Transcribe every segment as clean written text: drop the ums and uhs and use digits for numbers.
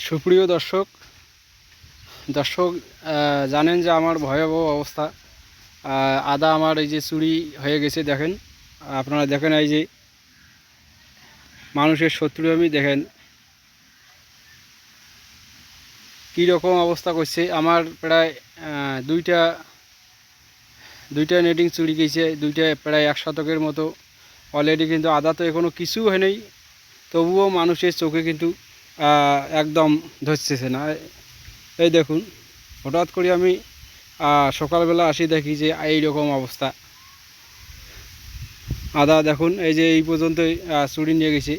সুপ্রিয় দর্শক দর্শক জানেন যে আমার ভয়াবহ অবস্থা। আদা আমার এই যে চুরি হয়ে গেছে, দেখেন আপনারা, দেখেন এই যে মানুষের শত্রু আমি, দেখেন কী রকম অবস্থা করছে। আমার প্রায় দুইটা নেটিং চুরি গেছে, দুইটা প্রায় 1 শতকের মতো অলরেডি। কিন্তু আদা তো এখনও কিছু হয় নাই, তবুও মানুষের চোখে কিন্তু একদম ধরতেছে না। এই দেখুন, হঠাৎ করে আমি সকালবেলা আসি, দেখি যে এই রকম অবস্থা। আদা দেখুন, এই যে এই পর্যন্তই চুরি নিয়ে গেছি।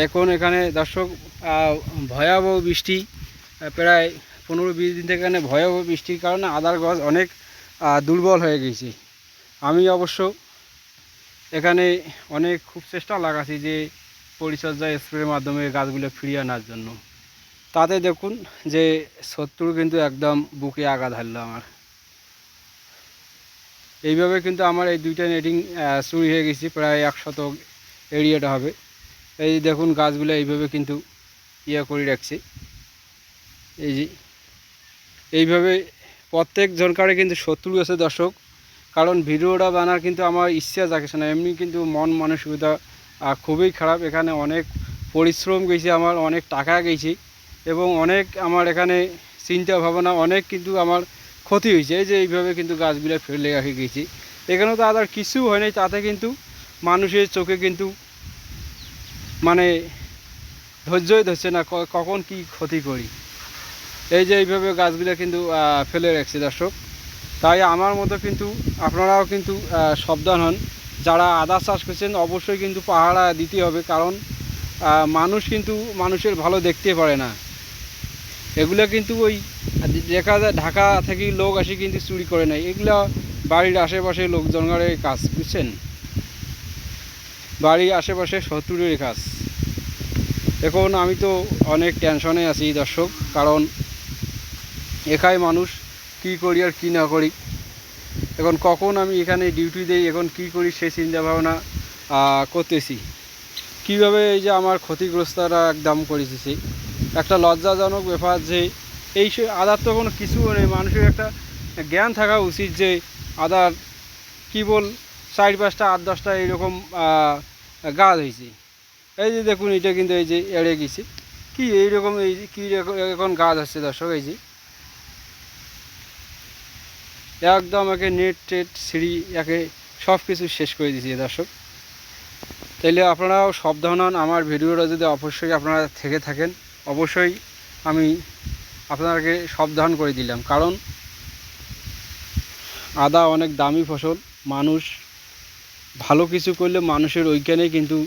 এখন এখানে দর্শক ভয়াবহ বৃষ্টি, প্রায় 15-20 দিন থেকে এখানে ভয়াবহ বৃষ্টির কারণে আদার গাছ অনেক দুর্বল হয়ে গেছে। আমি অবশ্য এখানে অনেক খুব চেষ্টা লাগাচ্ছি যে পরিচর্যা স্প্রের মাধ্যমে গাছগুলো ফিরিয়ে আনার জন্য। তাতে দেখুন যে শত্রু কিন্তু একদম বুকে আঘাত হারল আমার। এইভাবে কিন্তু আমার এই দুইটা নেটিং চুরি হয়ে গেছে, প্রায় 1 শতক এরিয়াটা হবে। এই দেখুন গাছগুলো এইভাবে কিন্তু করে রাখছে। এই যে এইভাবে প্রত্যেক জনকারে কিন্তু শত্রু আছে দর্শক, কারণ ভিডিওটা বানার কিন্তু আমার ইচ্ছা যাচ্ছে না, এমনি কিন্তু মন মানসিকতা খুবই খারাপ। এখানে অনেক পরিশ্রম গেছে, আমার অনেক টাকা গেছে, এবং অনেক আমার এখানে চিন্তা ভাবনা অনেক কিন্তু আমার ক্ষতি হয়েছে। এই যে এইভাবে কিন্তু গাছগুলো ফেলে রেখে গেছি, এখানেও তো আর কিছু হয় নাই, তাতে কিন্তু মানুষের চোখে কিন্তু মানে ধৈর্যই ধরছে না কখন কি ক্ষতি করি। এই যে এইভাবে গাছগুলো কিন্তু ফেলে রাখছে দর্শক। তাই আমার মতো কিন্তু আপনারাও কিন্তু সাবধান হন। যারা আদা চাষ করছেন অবশ্যই কিন্তু পাহারা দিতে হবে, কারণ মানুষ কিন্তু মানুষের ভালো দেখতে পারে না। এগুলো কিন্তু ওই দেখা যায় ঢাকা থেকে লোক আসে কিন্তু চুরি করে নেয়, এগুলো বাড়ির আশেপাশে লোকজনের কাজ, বুঝছেন, বাড়ির আশেপাশে শত্রুরের কাজ। এখন আমি তো অনেক টেনশনে আছি দর্শক, কারণ একাই মানুষ, কি করি আর কি না করি। এখন কখন আমি এখানে ডিউটি দিই, এখন কি করি সেই চিন্তা ভাবনা করতেছি। কীভাবে এই যে আমার ক্ষতিগ্রস্তরা একদম করেছি, একটা লজ্জাজনক ব্যাপার যে এই আদার তো কোনো কিছু নেই। মানুষের একটা জ্ঞান থাকা উচিত যে আদার কেবল 4-5টা 8-10টা এইরকম গাছ হয়েছে। এই যে দেখুন, এটা কিন্তু এই যে এড়ে গেছি, কি এইরকম এই কী এখন গাছ আসছে দর্শক। এই যে একদম একে নেট টেট সিঁড়ি একে সব কিছু শেষ করে দিয়েছি দর্শক। তাইলে আপনারাও সাবধান হন। আমার ভিডিওটা যদি অবশ্যই আপনারা থেকে থাকেন, অবশ্যই আমি আপনাকে সাবধান করে দিলাম, কারণ আদা অনেক দামি ফসল। মানুষ ভালো কিছু করলে মানুষের ওইখানেই কিন্তু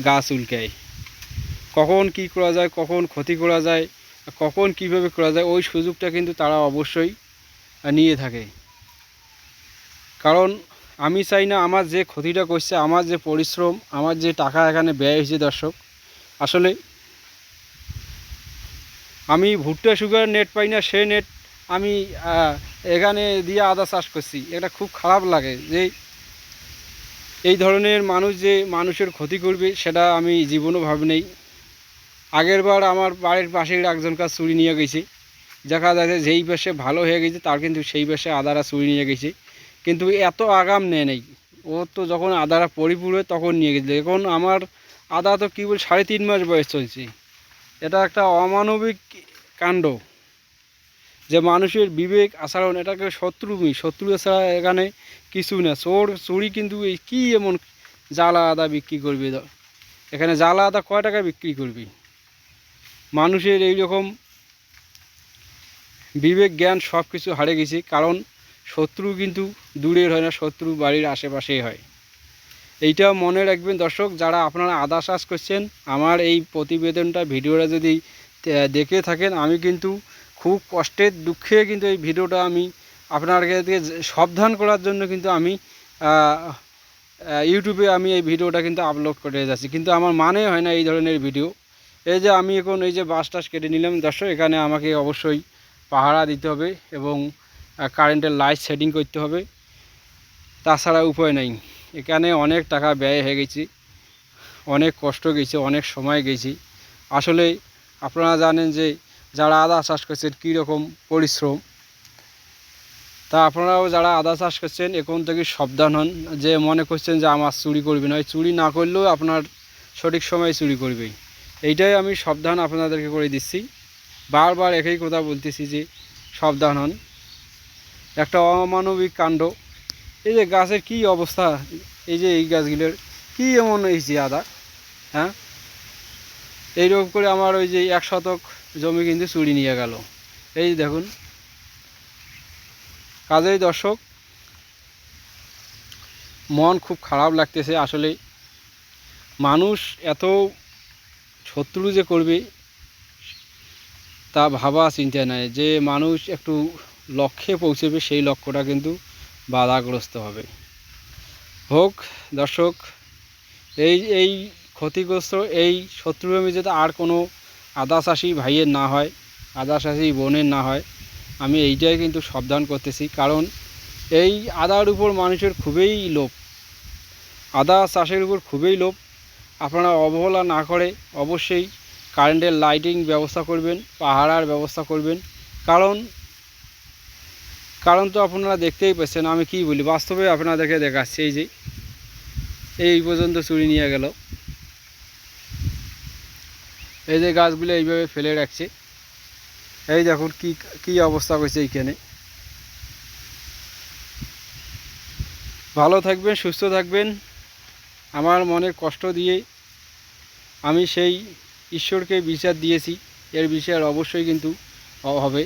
গাছ উল্কায়। কখন কি করা যায়, কখন ক্ষতি করা যায়, কখন কিভাবে করা যায়, ওই সুযোগটা কিন্তু তারা অবশ্যই নিয়ে থাকে। কারণ আমি চাই না আমার যে ক্ষতিটা করছে, আমার যে পরিশ্রম, আমার যে টাকা এখানে ব্যয় হয়েছে দর্শক, আসলে আমি ভুট্টা সুগার নেট পাই না, সে নেট আমি এখানে দিয়ে আদা চাষ করছি। এটা খুব খারাপ লাগে যে এই ধরনের মানুষ যে মানুষের ক্ষতি করবে, সেটা আমি জীবনও ভাবি নাই। আগের বার আমার বাড়ির পাশের একজনকার চুরি নিয়ে গেছে, দেখা যাচ্ছে যেই পাশে ভালো হয়ে গেছে তার কিন্তু সেই পাশে আদারা চুরি নিয়ে গেছে, কিন্তু এত আগাম নেয় নেই। ও তো যখন আদারা পরিপূর্ণ তখন নিয়ে গেছিলো। এখন আমার আদা তো কেবল 3.5 মাস বয়স চলছে। এটা একটা অমানবিক কাণ্ড, যে মানুষের বিবেক আচরণ, এটাকে শত্রু ছাড়া এখানে কিছু না। চুরি কিন্তু এই কী এমন জ্বালা আদা বিক্রি করবে, এখানে জ্বালা আদা কয় টাকা বিক্রি করবি? মানুষের এই রকম বিবেক জ্ঞান সব কিছু হারিয়ে গেছে, কারণ শত্রু কিন্তু দূরের হয় না, শত্রু বাড়ির আশেপাশেই হয়। এইটা মনে রাখবেন দর্শক, যারা আপনারা আদা চাষ করছেন, আমার এই প্রতিবেদনটা ভিডিওটা যদি দেখে থাকেন, আমি কিন্তু খুব কষ্টের দুঃখে কিন্তু এই ভিডিওটা আমি আপনাদেরকে সাবধান করার জন্য কিন্তু আমি ইউটিউবে আমি এই ভিডিওটা কিন্তু আপলোড করে যাচ্ছি, কিন্তু আমার মানে হয় না এই ধরনের ভিডিও। এই যে আমি এখন এই যে বাস টাস কেটে নিলাম দর্শক, এখানে আমাকে অবশ্যই পাহারা দিতে হবে এবং কারেন্টের লাইট সেটিং করতে হবে, তাছাড়া উপায় নেই। এখানে অনেক টাকা ব্যয় হয়ে গেছে, অনেক কষ্ট গেছে, অনেক সময় গেছি। আসলে আপনারা জানেন যে যারা আদা চাষ করছেন কীরকম পরিশ্রম। তা আপনারাও যারা আদা চাষ করছেন এখন থেকে সাবধান হন, যে মনে করছেন যে আমার চুরি করবে না, চুরি না করলেও আপনার সঠিক সময়ে চুরি করবেই। এইটাই আমি সাবধান আপনাদেরকে করে দিচ্ছি, বারবার একই কথা বলতেছি যে সাবধান হন। একটা অমানবিক কাণ্ড। এই যে গাছের কি অবস্থা, এই যে এই গাছগুলোর কি এমন হয়েছে আদা, হ্যাঁ? এইরকম করে আমার ওই যে 1 শতক জমি কিন্তু চুরি নিয়ে গেল। এই দেখুন। কাজেই দর্শক, মন খুব খারাপ লাগতেছে আসলে। মানুষ এত শত্রু যে করবে তা ভাবা চিন্তা নাই, যে মানুষ একটু লক্ষ্যে পৌঁছবে সেই লক্ষ্যটা কিন্তু বাধাগ্রস্ত হবে। হোক দর্শক, এই ক্ষতিগ্রস্ত এই শত্রুভূমি যাতে আর কোনো আদা চাষি ভাইয়ের না হয়, আদা চাষি বোনের না হয়, আমি এইটাই কিন্তু সাবধান করতেছি। কারণ এই আদার উপর মানুষের খুবই লোভ, আদা চাষের উপর খুবই লোভ। আপনারা অবহেলা না করে অবশ্যই কারেন্টের লাইটিং ব্যবস্থা করবেন, পাহারার ব্যবস্থা করবেন। কারণ তো আপনারা দেখতেই পাচ্ছেন, আমি কি বলি, বাস্তবে আপনাদেরকে দেখাচ্ছি। এই যে এই পর্যন্ত চুরি নিয়ে গেল। এই যে গাছগুলো এইভাবে ফেলে রাখছে, এই দেখুন কি কি অবস্থা হয়েছে এইখানে। ভালো থাকবেন, সুস্থ থাকবেন। আমার মনের কষ্ট দিয়ে আমি সেই ঈশ্বরকে বিচার দিয়েছি, এর বিচার অবশ্যই কিন্তু হবে।